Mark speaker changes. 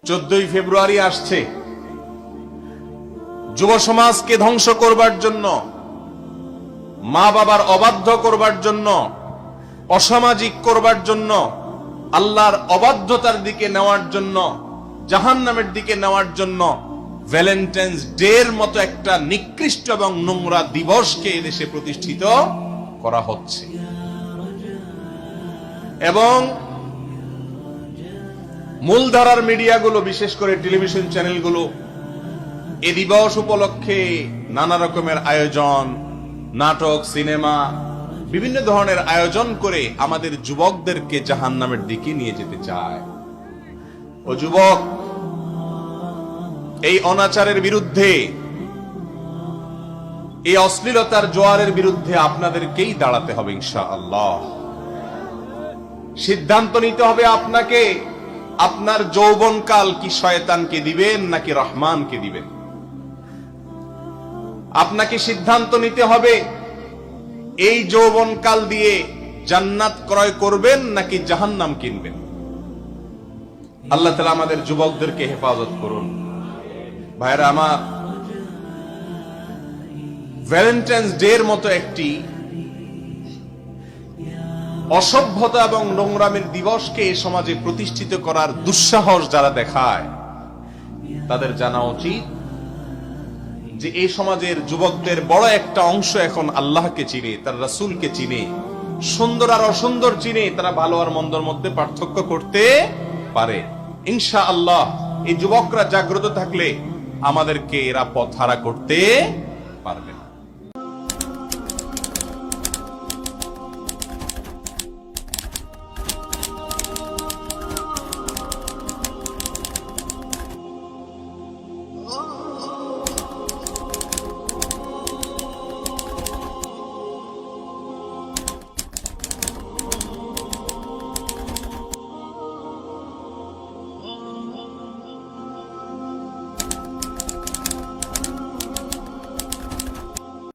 Speaker 1: 14ই ফেব্রুয়ারি আসছে। যুব সমাজকে ধ্বংস করবার জন্য, মা বাবার অবাধ্য করবার জন্য, অসামাজিক করবার জন্য, আল্লাহর অবাধ্যতার দিকে নেওয়ার জন্য, জাহান্নামের দিকে নেওয়ার জন্য ভ্যালেন্টাইন্স ডে এর মতো একটা নিকৃষ্ট এবং নোংরা দিবসকে এদেশে প্রতিষ্ঠিত করা হচ্ছে। এবং মূলধারার মিডিয়াগুলো, বিশেষ করে টেলিভিশন চ্যানেলগুলো এ দিবস উপলক্ষে নানা রকমের আয়োজন, নাটক, সিনেমা, বিভিন্ন ধরনের আয়োজন করে আমাদের যুবকদেরকে জাহান্নামের দিকে নিয়ে যেতে চায়। ও যুবক, এই অনাচারের বিরুদ্ধে, এই অশ্লীলতার জোয়ারের বিরুদ্ধে আপনাদেরকেই দাঁড়াতে হবে ইনশাআল্লাহ। সিদ্ধান্ত নিতে হবে আপনাকে, আপনার যৌবনকাল কি শয়তানকে দিবেন নাকি রহমানকে দিবেন। আপনাকে সিদ্ধান্ত নিতে হবে এই যৌবনকাল দিয়ে জান্নাত ক্রয় করবেন নাকি জাহান্নাম কিনবেন। আল্লাহ তাআলা আমাদের যুবকদেরকে হেফাজত করুন। ভাইরা আমার, ভ্যালেন্টাইন্স ডে এর মতো একটি অসভ্যতা এবং নোংরামের দিবসকে সমাজে প্রতিষ্ঠিত করার দুঃসাহস যারা দেখায়, তাদের জানা উচিত যে এই সমাজের যুবকদের বড় একটা অংশ এখন আল্লাহকে চিনে, তার রাসূলকে চিনে, সুন্দর আর অসুন্দর চিনে, তারা ভালো আর মন্দর মধ্যে পার্থক্য করতে পারে। ইনশাআল্লাহ এই যুবকরা জাগ্রত থাকলে আমাদেরকে এরা পথহারা করতে পারবে।